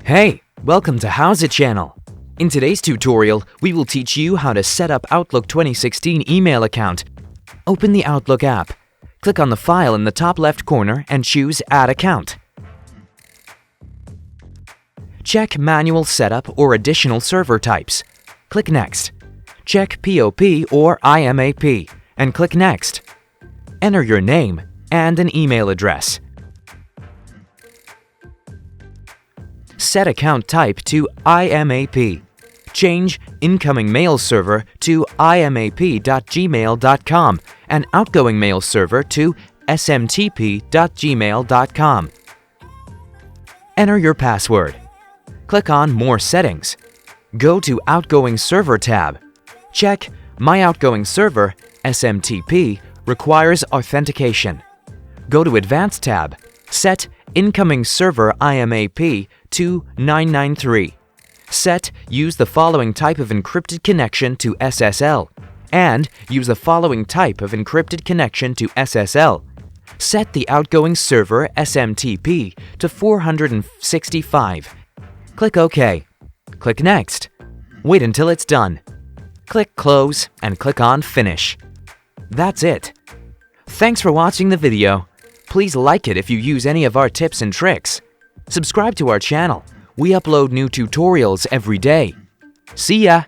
Hey, welcome to How's It channel. In today's tutorial, we will teach you how to set up Outlook 2016 email account. Open the Outlook app. Click on the file in the top left corner and choose Add Account. Check Manual Setup or Additional Server Types. Click Next. Check POP or IMAP and click Next. Enter your name and an email address. Set account type to IMAP. Change incoming mail server to imap.gmail.com and outgoing mail server to smtp.gmail.com. Enter your password. Click on More Settings. Go to Outgoing Server tab. Check My Outgoing Server SMTP requires authentication. Go to Advanced tab. Set Incoming Server IMAP to 993. Set Use the following type of encrypted connection to SSL and use the following type of encrypted connection to SSL. Set the Outgoing Server SMTP to 465. Click OK. Click Next. Wait until it's done. Click Close and click on Finish. That's it. Thanks for watching the video. Please like it if you use any of our tips and tricks. Subscribe to our channel. We upload new tutorials every day. See ya!